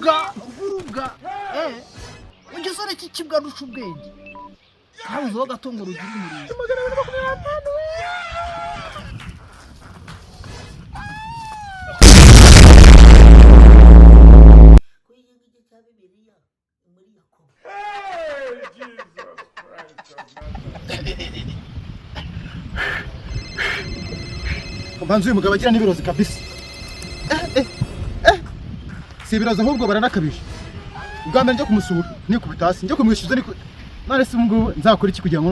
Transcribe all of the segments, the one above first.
urubwa igisore cy'ikibwa rusha ubwenge kabuzeho gatongo rugira umurizo Mbanzu uyu mugabo agira n'ibirozi kabisa. Si ibirozi ahubwo baranakabije. Ubwa mbere njye kumusura nikubita hasi njye kumwishyuza niko none se ngo nzakora iki kugira ngo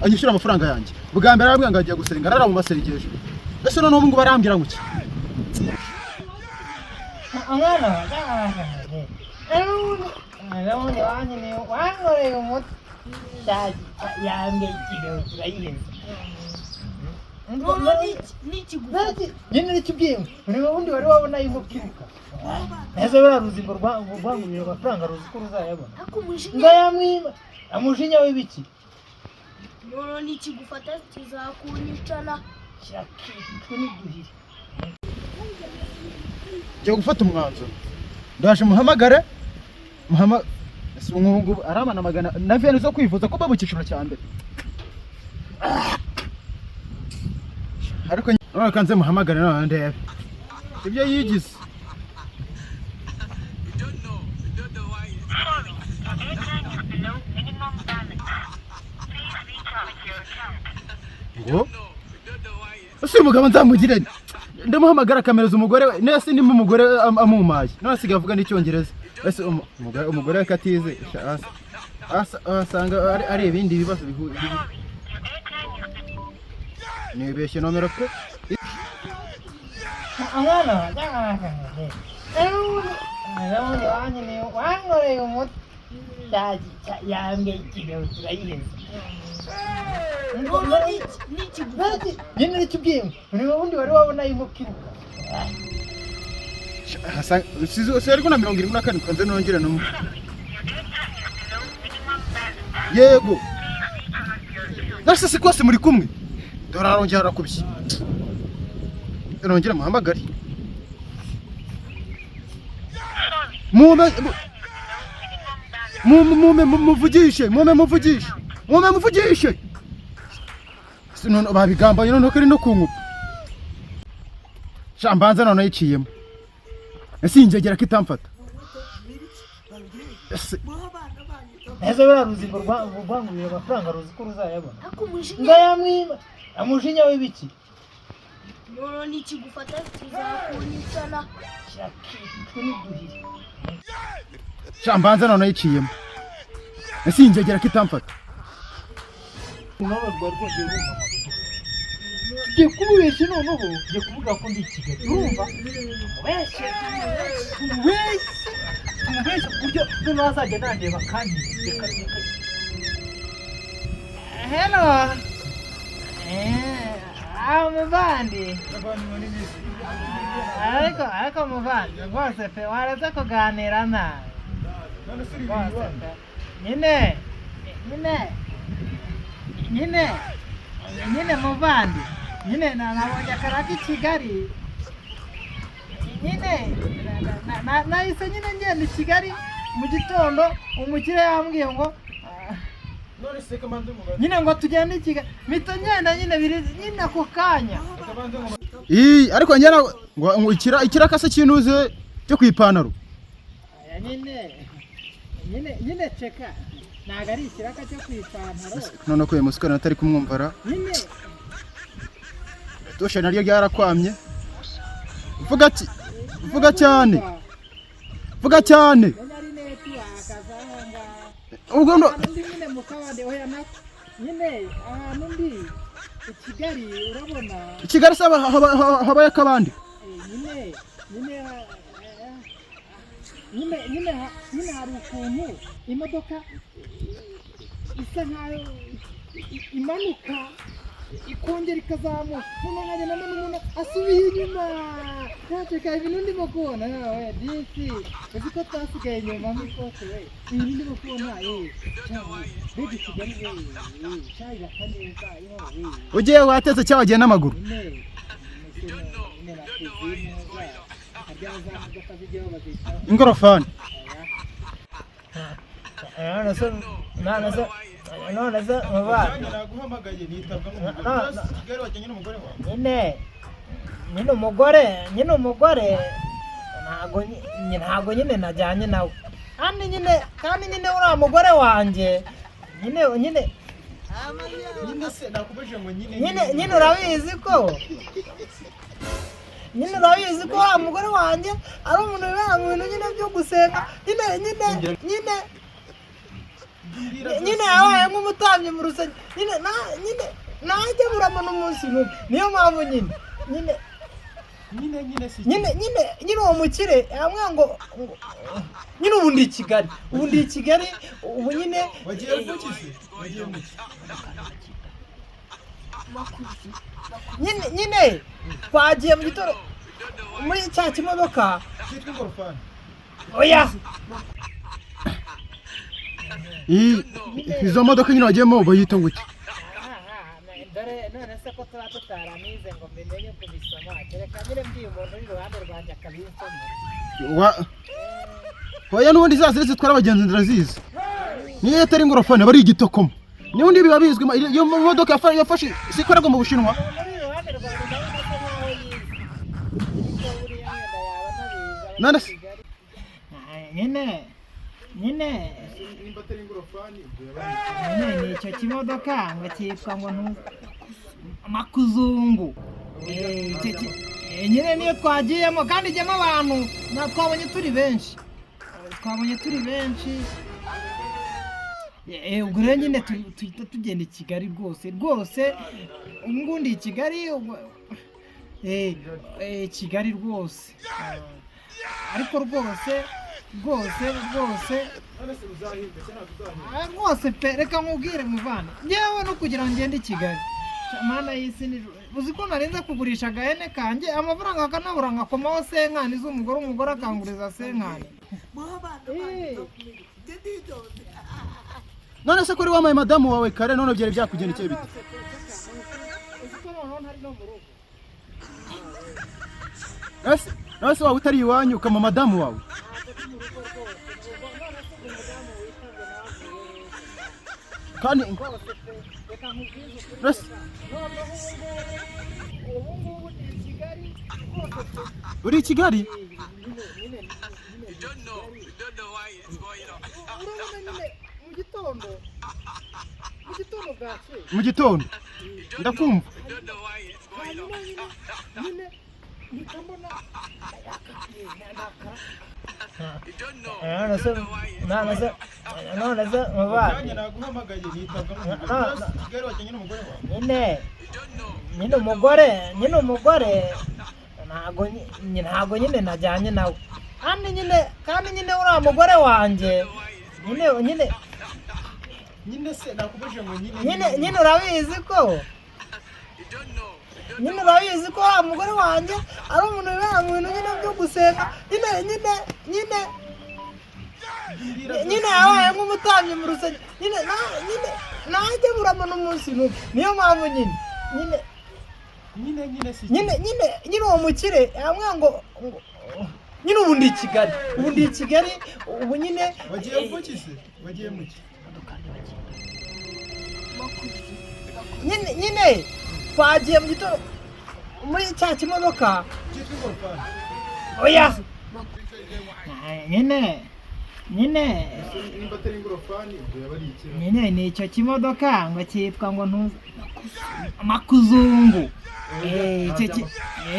anyishyura amafaranga yanjye. Ubwa mbere arambwira ngo agiye gusenga arara mu masengesho. Ese none ubu ngo barambwira ngo iki? None wanyine wankoreye umuti yambye ikigero turayihenze nyine n'ikibwimwe ureba ubundi wari wabona y'umukiruka neza bararuzingo rwangurira amafaranga ruzi ko ruzayabona ndayamwima amujinya w'ibiki none n'ikigufata kizakunyicana cyakitwe n'iduhire Jya gufata umwanzuro ndaje muhamagare ngubu aramana magana na vene zo kwivuza ko babukishura cya mbere ariko kanze muhamagare none ndebe ibyo yigize ngo usi umugabo nzamugirane ndamuhamagara kamereza umugore nese ndimo umugore amumaye none asigaye avuga n'icyongereza ese umugore katize asanga ari ibindi bibazo bihuye Umubeshyi nomero pe Angana none wanyine wankoreye umuti yambye ikigero turayihenze nyine n'ikibwimwe ureba ubundi wari wabona y'umukiruka ariko na 74 kanze nongera numwe yego nase se kose muri kumwe dorarongera arakubye nongera muhamagare muvugishe none babigambaye none ko ari no kunkupa shambanza none yiciyemo ese injegera kitamfata neza bararuzingo rwangurira amafaranga ruzi ko ruzayabona ndayamwima amujinya w'ibiki none n'ikigufata kizakunyicana cyakitwe n'iduhire shambanza none yiciyemo ese injegera kitamfata tugiye kumubeshya noneho ugiye kuvuga ko ndi Kigali urumva umubeshya ku buryo noneho azajya nandeba kandi hello muvandi ariko muvandi rwose pe waretse kuganira nawe rwose pe nyine muvandi nyine nabonye akaraka I Kigali nyine nahise nyine ngenda I Kigali mu gitondo umukire yambwiye ngo nyine ngo tugende I Kigali mito ngenda nyine biri nyine ako kanya ariko njye ngo ikiraka se kinuze cyo kwipantaro nyine cheka naga ari ikiraka cyo kwipantaro none ko yemusikana atari kumwumvara tosha naryo ryarakwamye vuga cyane ubwo no nyine mukabande oya na nyine ahantu ndi I Kigali urabona Kigali saba habaye kabandi nyine hari ukuntu imodoka isa nkayo imanuka ikongera ikazamuka none nkajya umuntu asubiye inyuma ntaceka ibintu ndimo kubona nawe disi uzi ko twasigaye inyuma nk'ikote we ibintu ndimo kubona mbega Kigali cyayiraka neza ugiye watetse cyangwa wagiye n'amaguru ingorofani. none se mubana Naguhamagaye nitabwa Kigali wajyanye n'umugore wawe. nyine umugore ntago nyine najyanye nawe kandi nyine uriya mugore wanjye nyine se nakubajije ngo nyine urabizi ko wa mugore wanjye ari umuntu wibera mu bintu nyine byo gusenga nyine yabaye nk'umutambyi mu rusengero najya buramo n'umunsi n'umwe niyo mpamvu nyine uwo mukire hamwe ngo nyine ubu ndi i Kigali ubu nyine wagiye kukize wagiye muki nyine twagiye mu gitoro muri cya kimodoka cyitwa ingorofani. oya izo modoka nyine wagiyemo bayita ngo iki? dore none se ko tuba tutaramize ngo mbimenye kubisoma kereka nyine mbwiye umuntu uri iruhande rwanjye akabinsoma. Oya n'ubundi za ziri zitwara abagenzi ndarazizi. Niyo atari ingorofani bari igitokoma. N'ubundi biba bizwi iyo modoka yafashe sikorerwa mu Bushinwa. None se nyine ni icyo kimodoka ngo cyitwa ngo makuzungu. nyine niyo twagiyemo kandi ijyamo abantu twabonye turi benshi ubwo rero nyine tuhita tugenda i Kigali rwose ubundi i Kigali Kigali rwose ariko rwose pe reka nkubwire muvana ngewe no kugira ngo ngende i Kigali mana y'isi uzi ko narinze kugurisha agahene kanjye amafaranga akanabura ngakomaho senkani umugore akanguriza senkani. none se kuri wamaye madamu wawe kare none byari byakugendekeye bite? none se wawe utari iwanyu ukama madamu wawe? kandi uri i Kigali? mu gitondo ndakumva. none se mubana naguhamagaye nitabwa Kigali wajyanye n'umugore wawe. nyine umugore ntago nyine najyanye nawe kandi nyine uriya mugore wanjye se nakubajije ngo nyine urabizi ko wa mugore wanjye ari umuntu wibera mu bintu nyine byo gusenga nyine yabaye nk'umutambyi mu rusengero najya buramo n'umunsi n'umwe niyo mpamvu nyine uwo mukire hamwe ngo nyine ubu ndi i Kigali ubu nyine wagiye kukize wagiye muki nyine twagiye mu gitoro muri cya kimodoka cyitwa ingorofani. oya nyine ni icyo kimodoka ngo cyitwa ngo makuzungu.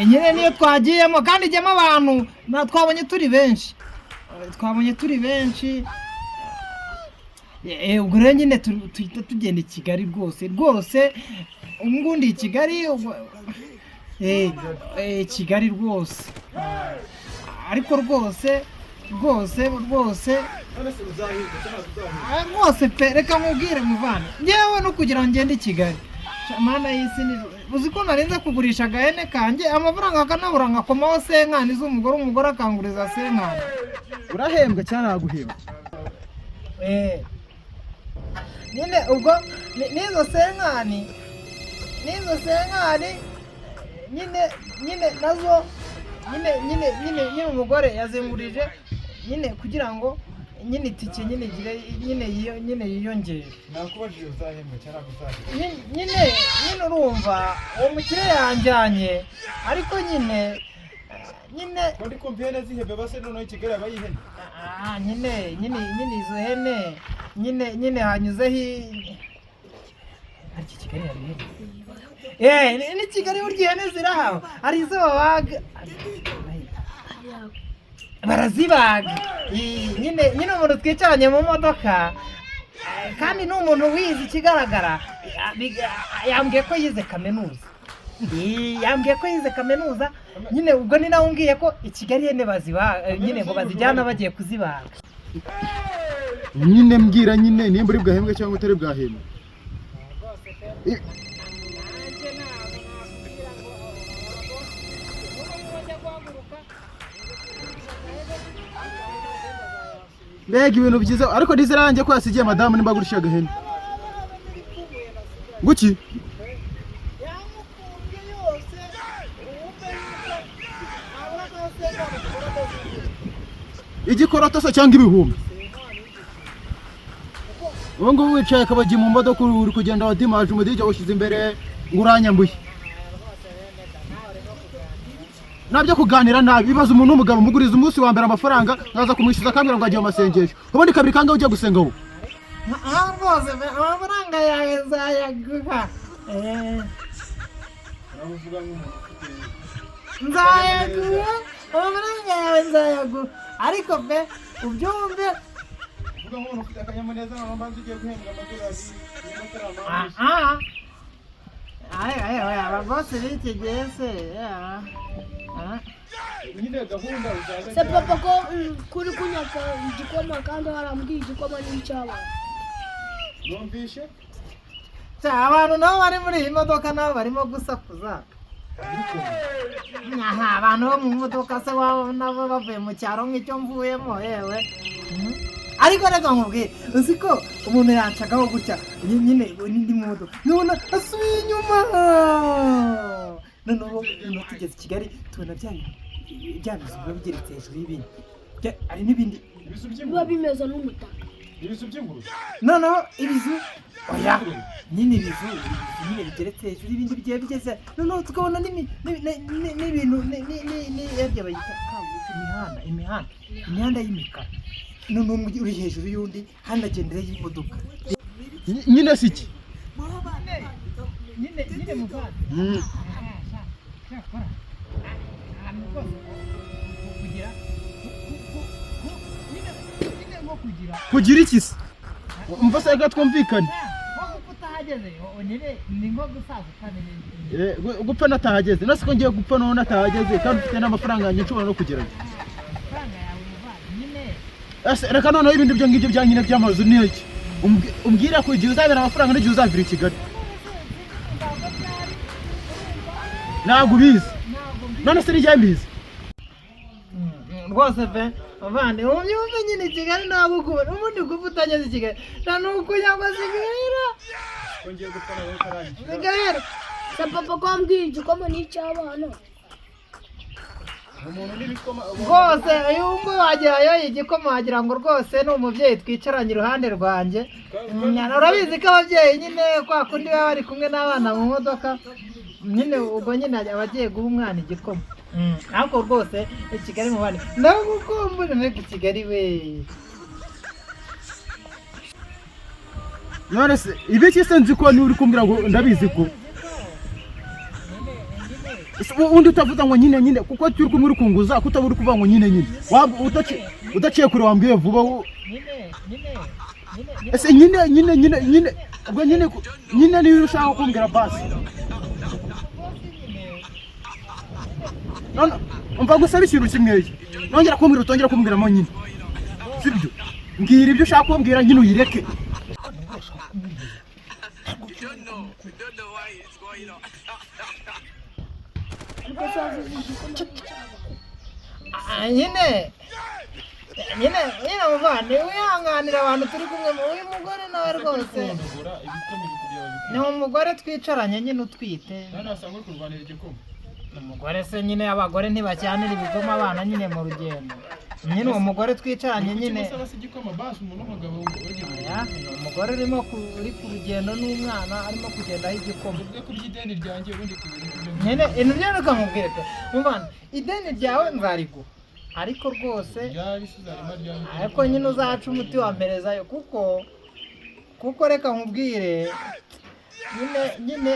nyine niyo twagiyemo kandi ijyamo abantu twabonye turi benshi ubwo rero nyine tuhita tugenda i Kigali rwose ubundi i Kigali Kigali rwose ariko rwose pe reka nkubwire muvana ngewe no kugira ngo ngende i Kigali mana y'isi uzi ko narinze kugurisha agahene kanjye amafaranga akanabura ngakomaho senkani umugore akanguriza senkani. urahembwa cyane naguhembwa? nyine ubwo n'izo senkani nyine nazo nyine nyine umugore yazengurije nyine kugira ngo nyine itike nyine igire nyine yiyongere. Nakubajije uzahembwa cyangwa gusaza. Nyine urumva uwo mukire yanjyanye ariko nyine Ndi kumva ihene zihebe base noneho Kigali abayihene. nyine izo hene nyine hanyuzeho ari Kigali hari ni Kigali burya ihene zirahawe ari izo babaga barazibaga nyine umuntu twicaranye mu modoka kandi n'umuntu wize ikigaragara yambwiye ko yize kaminuza. Nyine ubwo ni nawe umbwiye ko i Kigali ihene bazibaga nyine ngo bazijyana bagiye kuzibaga. Nyine mbwira nyine nimba uri bwahembwe cyangwa utari bwahembwe. Mbega ibintu byiza ariko dizirange ko yasigiye madamu nimba gurisha agahene. Guki? Igikoroto so cyangwa ibihumbi. Ubu ngubu wicaye akabagiye mu modoka uri kugenda wadimaje umudije washyize imbere nguranyambuye. Nabyo kuganira nabi bibaza umuntu w'umugabo muguriza umunsi wa mbere amafaranga naza kumwishyuza akambira ngo agiye mu masengesho. Ubundi kabiri kanga ujya gusenga wowe. Rwose amafaranga yawe nzayaguha. Nzayaguha amafaranga yawe nzayaguha ariko pe ubyumve uvuga nk'umuntu ufite akanyamuneza ngo mbanze ugiye guhembwa amadolari aba bose b'iki gihe se nyine gahunda uzaza se papa ko kuri kunyaka igikoma kandi warambwiye igikoma n'icyabana. numvishe abantu nabo bari muri iyi modoka nabo barimo gusakuza. Abantu bo mu modoka se nabo bavuye mu cyaro nk'icyo mvuyemo yewe. Ariko reka nkubwire uzi ko umuntu yacagaho gutya nyine n'indi modoka none asubiye inyuma. Noneho tugeze i Kigali tubona bya bizu biba bigeretse hejuru y'ibindi hari n'ibindi biba bimeze n'umutaka. ibizu by'ingurube. Noneho ibizu oya nyine ibizu nyine bigeretse hejuru y'ibindi bigiye bigeze. Noneho tukabona n'ibintu n'ibyo bayita imihanda y'imikara. Noneho uri hejuru y'undi hanagendera y'imodoka. Nyine siki nyine muvana kugira iki se umva se reka twumvikane gupfa natahageze nasi ko ngiye gupfa none natahageze kandi ufite n'amafaranga yanjye nshobora no kugerayo. Reka noneho ibindi byo ngibyo bya nyine by'amazu ni iki umbwira ko igihe uzabera amafaranga n'igihe uzavira i Kigali ntabwo ubizi none se nijya mbizi rwose pe avande ubyumve nyine i Kigali ntabwo ukubona ubundi kuva utageze i Kigali nta n'uko cyangwa zigahera zigahera. Se papa ko wambwiye igikoma n'icyabana. Rwose uyu nguyu wagerayo igikoma wagira ngo rwose ni umubyeyi twicaranye iruhande rwanjye. Urabizi ko ababyeyi nyine kwa kundi baba bari kumwe n'abana mu modoka nyine ubwo nyine abagiye guha umwana igikoma. Ariko rwose i Kigali mu bana ndagukumbura mbega i Kigali we. none se ibiki se nzi ko ni uri kumbwira ngo ndabizi ko undi utavuga ngo nyine kuko turi kumwe uri kunguza kutabura uri kuvuga ngo nyine udaciye kure wambwiye vuba ese nyine ubwo nyine niyo ushaka kumbwira basi none umva gusaba ikintu kimwe nongera kumbwira utongera kumbwiramo nyine sibyo mbwira ibyo ushaka kumbwira nyine uyireke. nyine muvande wihanganira abantu turi kumwe uyu mugore nawe rwose ni umugore twicaranye nyine utwite. None wasanga uri kurwanira igikoma umugore se nyine abagore ntibacyanira ibigoma abana nyine mu rugendo nyine uwo mugore twicaranye nyine umugore uri ku rugendo n'umwana arimo kugendaho igikoma nyine ibintu byawe ukamubwira ati muvana ideni ryawe nzariguha ariko rwose ariko nyine uzaca umuti wamperezayo kuko reka nkubwire nyine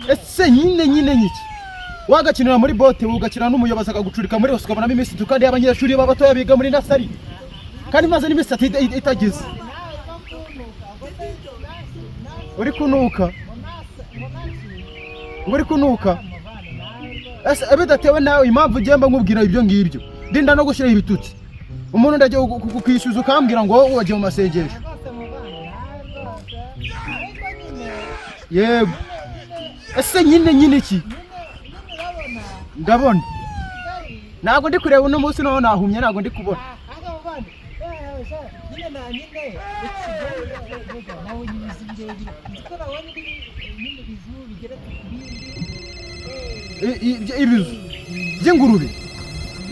ese nyine nyiki wagakinira muri bote ugakina n'umuyobozi akagucurika muri bose ukabonamo iminsi kandi y'abanyeshuri b'abatoya biga muri nasari kandi maze n'iminsi itagize uri kunuka ese bidatewe nawe impamvu ugenda nkubwira ibyo ngibyo ndinda no gushyiraho ibitutsi umuntu ndagiye kukwishyuza ukambwira ngo wowe wagiye mu masengesho yego ese nyine iki ndabona ntabwo ndi kureba uno munsi naho nahumye ntabwo ndi kubona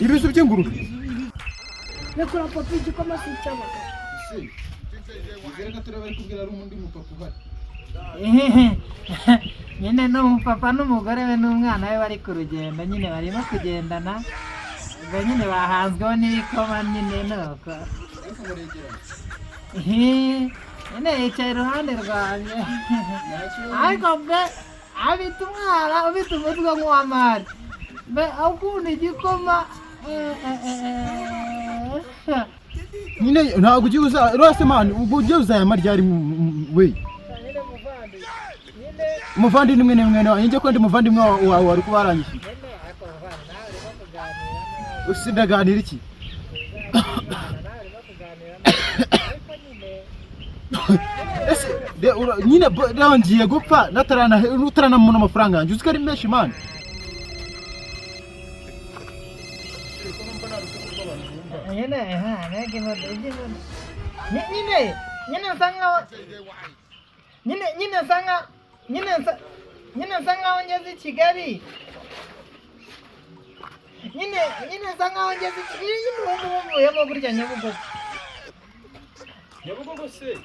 ibizu by'ingurube Nekura papa igikoma si icy'abagabo. Nyine n'umupapa n'umugore we n'umwana we bari ku rugendo nyine barimo kugendana ubwo nyine bahanzweho n'ibikoma nyine nuko nyine yicaye iruhande rwanjye ariko mbe abita umwana ubita umutwe nk'uw'amari mbe akunda igikoma nyine ntabwo ugiye uza rwose mani ugiye uzayama ryari we umuvandimwe wanjye njye ko ndi umuvandimwe wawe wari kuba waranyishyuye usindaganira iki nyine ngiye gupfa nutaranamuna amafaranga yanjye uzi ko ari menshi mani nyine nsa nkaho ngeze i Kigali nyine nsa nkaho ngeze i Kigali nyine wumvuyemo burya Nyabugogo se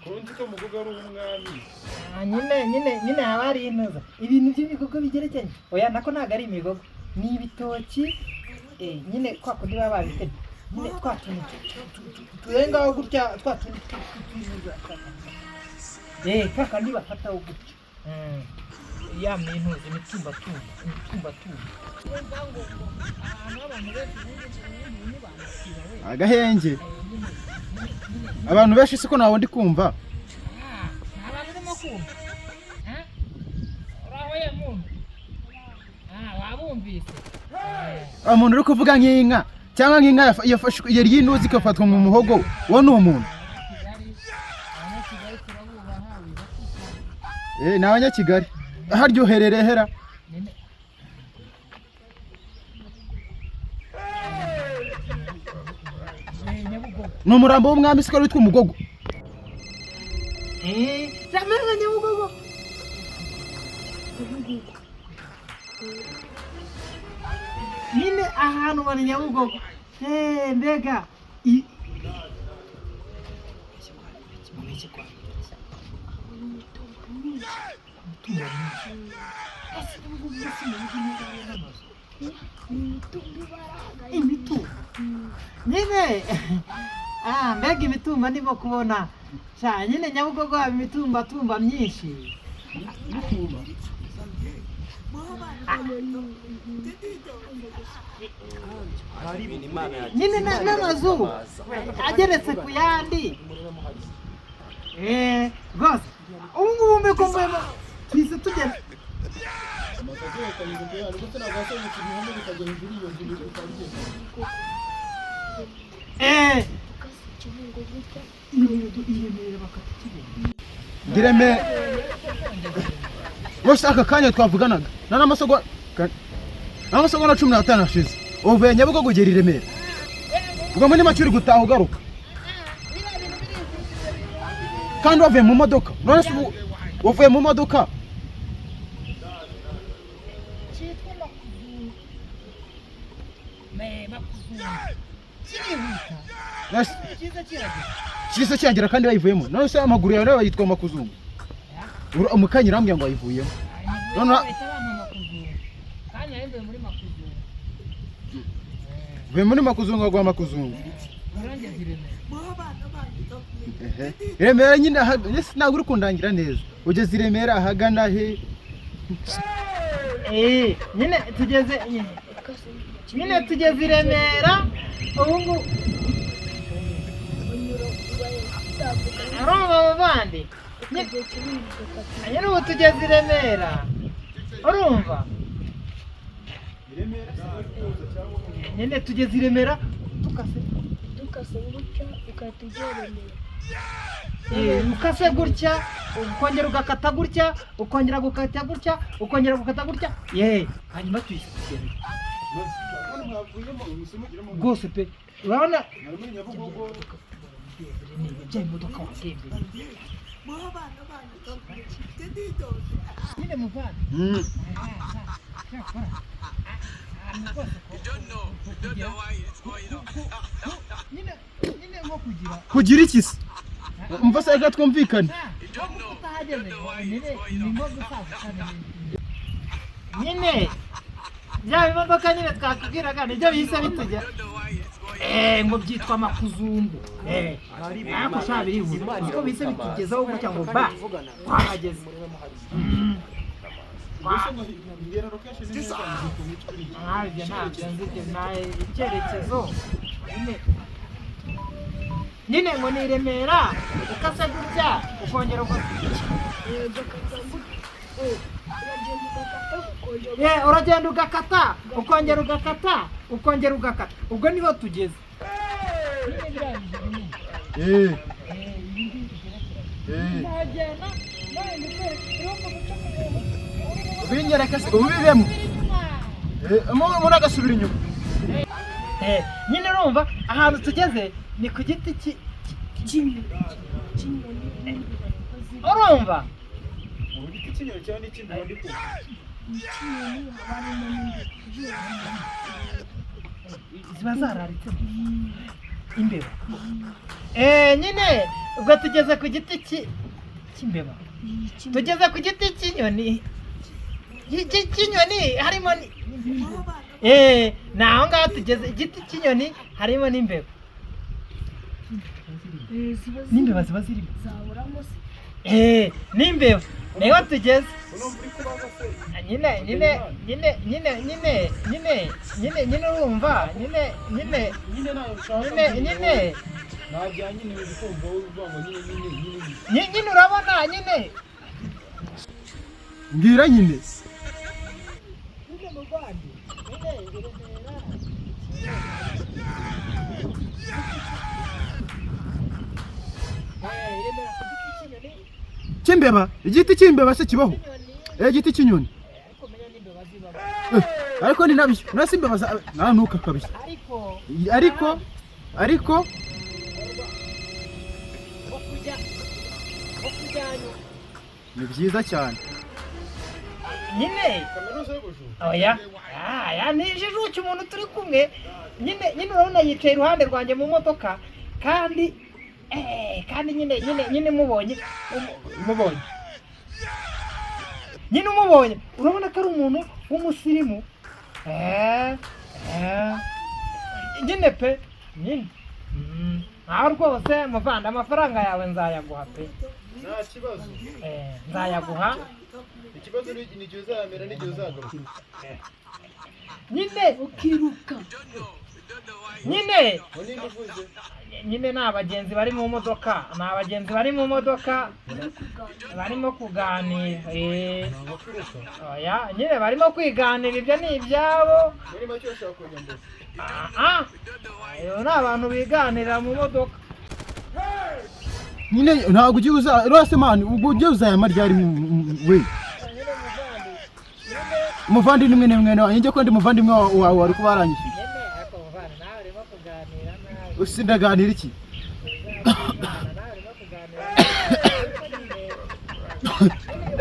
kundi ko Mugogo ari umwami nyine haba hari intuza ibintu by'imigogo bigerekeranye oya nako ntabwo ari imigogo ni ibitoki nyine kwa kundi baba babitema nyine twa tuntu turengaho gutya twa tuntu kakandi bafataho gutya ya mintuza imitumba agahenge abantu benshi siko nawe ndi kumva abantu urimo kumva urahoye muntu wabumvise umuntu uri kuvuga nk'inka cyangwa nk'inka yari yinuzi ikafatwa mu muhogo wo ni umuntu ni abanyakigali harya uherereye hera ni umurambo w'umwami siko witwa Umugogo jameze Nyabugogo nyine ahantu bari Nyabugogo mbega imitumba nyine mbega imitumba ndimo kubona nyine Nyabugogo haba imitumba myinshi nyine n'amazu ageretse ku yandi rwose ubu ngubu mbeko mbemo twise tugenda Gireme Wose aka kanya twavuganaga n'amasogo na 15 ashize uvuye Nyabugogo ugera i Remera ubwo muri macuri gutaha ugaruka kandi wavuye mu modoka none se wavuye mu modoka cyitwa makuzungu makuzungu kirihuta cyiza kiragera kisa cyagera kandi bayivuyemo none se amaguru yawe nawe yitwa makuzungu umukanya urambwira ngo ayivuyemo none kanya yembe muri makuzungu vuye muri makuzungu agwa makuzungu urangeze Remera nyine ntabwo uri kundangira neza ugeze i Remera ahagana he nyine tugeze i Remera ubu arumva bandi nyine ubu tugeze i Remera urumva nyine tugeze i Remera tukase gutya ukatujya ukase gutya ukongera ugakata gutya ukongera gukata gutya ukongera gukata gutya hanyuma tuyishyira rwose pe urabona bya imodoka watembeye nyine muvana nyine nko kugira iki se umva se reka twumvikane nyine bya imodoka nyine twakubwiraga nibyo bihise bitujya ngo byitwa makuzungu ariko sha birihuta niko bihise bitugezaho gutya ngo ba twahageze icyerekezo nyine ngo ni i Remera ukase gutya ukongera uragenda ugakata ukongera ugakata ukongera ugakata ubwo niho tugeze binyereka se ubibemo umuntu agasubira inyuma nyine urumva ahantu tugeze ni ku giti urumva ziba zararitse imbeba nyine ubwo tugeze ku giti cy'imbeba tugeze ku giti cy'inyoni harimo ni aho ngaho tugeze igiti cy'inyoni harimo n'imbeba n'imbeba ziba zirimo n'imbeba niho tugeze nyine urumva nyine urabona nyine mbwira nyine cy'imbeba igiti cy'imbeba se kibaho igiti cy'inyoni ariko ni nabyo nasi imbeba ntanuka kabisa ariko ni byiza cyane nyine oya nijijuke umuntu turi kumwe nyine urabona yicaye iruhande rwanjye mu modoka kandi nyine mubonye nyine umubonye urabona ko ari umuntu w'umusirimu nyine pe nyine ntaho rwose muvanda amafaranga yawe nzayaguha pe nta kibazo nzayaguha ikibazo ni igihe uzamera n'igihe uzagaruka nyine ukiruka nyine ni abagenzi bari mu modoka barimo kuganira nyine barimo kwiganira ibyo ni ibyabo ni abantu biganira mu modoka nyine ntabwo ugiye rwose mani ubwo ugiye uzayama ryari we umuvandimwe mwene wanjye njye ko ndi umuvandimwe wawe wari kuba warangije kuganira usindaganira iki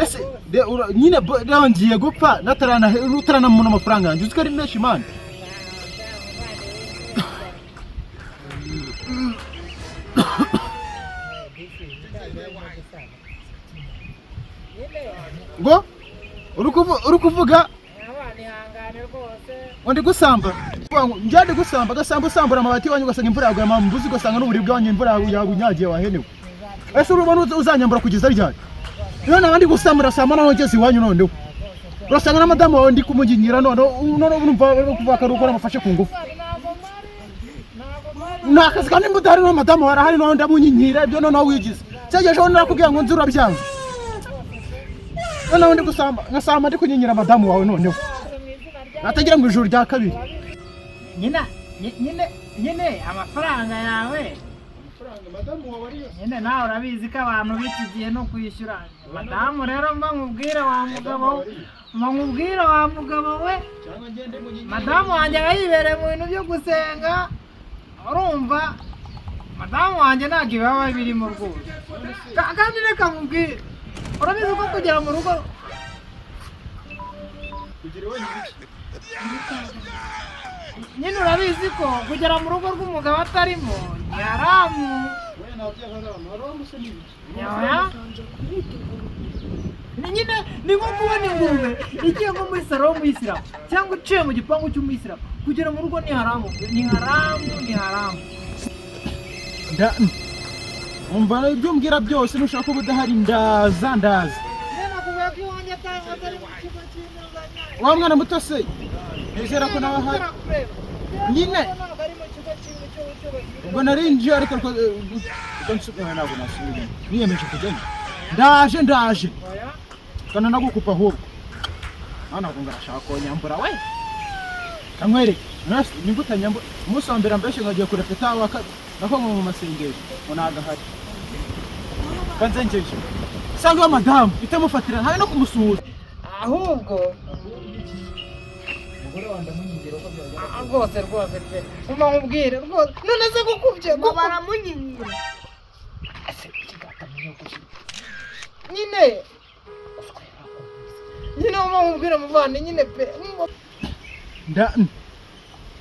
ese nyine ngiye gupfa utaranamubona amafaranga yanjye uzi ko ari menshi mani. ngo uri kuvuga undi gusamba njyade gusamba gasamba usambura amabati wanyu ugasanga imvura yaguye amambuzi ugasanga n'uburibwe wanyu imvura yagunyagiye wahenewe. Ese urubona uzanyambura kugeza ryari? Iyo nabandi gusambura sama naho ngeze iwanyu noneho urasanga n'amadamu wawe ndi kumuginyira noneho urumva kuvuga ko ukora amafashe ku ngufu. Nakazi kandi mbudari n'amadamu warahari noneho ndamunyinyira ibyo noneho wigize cyagejeho narakubwiye ngo nzura byanga noneho ndi gusamba ngasamba ndi kunyinyira amadamu wawe noneho natagira ngo ijuru rya kabiri. nyine amafaranga yawe nyine nawe urabizi ko abantu b'iki gihe no kwishyura. Madamu rero mba nkubwire wa mugabo we madamu wanjye aba yibereye mu bintu byo gusenga urumva. Madamu wanjye ntabwo ibaba birimo rwose kandi reka nkubwire urabizi ko kugera mu rugo nyine urabizi ko kugera mu rugo rw'umugabo atarimo ni haramu. Nyine ni nko kubona ingurube igiye nko muri salo y'umuyisilamu cyangwa iciye mu gipangu cy'umuyisilamu kugera mu rugo ni haramu. Umva ibyo mbwira byose nushaka ko budahari ndaza wa mwana muto se nizera ko nawe hari nyine ubwo narinje ariko ntabwo nasubira niyemeje kujyayo ndaje kana nagukupa ahubwo ntabwo ngashaka ko nyambura we kamwereke nimbuta nyambura umusambira mbeshe ngagiye kurepeta nako mu masengesho ngo nagahari kanze ngeje sanga madamu itamufatira ntawe no kumusuhuza ahubwo rwose pe umubwire rwose none se gukubye ngo baramunyinyira nyine umubwire muvande nyine pe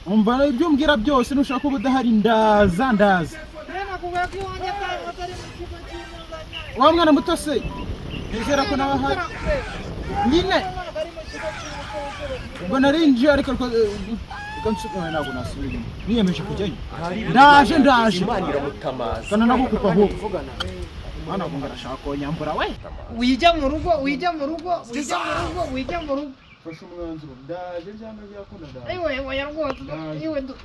umva ibyo mbwira byose nushaka ko budahari ndaza wa mwana muto se nizera ko nawe hari nyine ubwo narinje ariko ntabwo nasubira niyemeje kujyayo ndaje kana nagukupa ahubwo ntabwo ngashaka ko nyambura we wijya mu rugo fasha umwanzuro ndaje cyangwa byakunda ndaje iwe rwose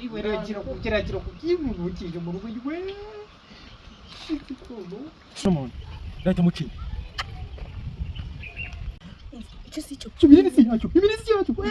iwe kiragira kubyibuntu ukije mu rugo iwe someone ndahita mucinya icyo si cyo ibiri si yacyo we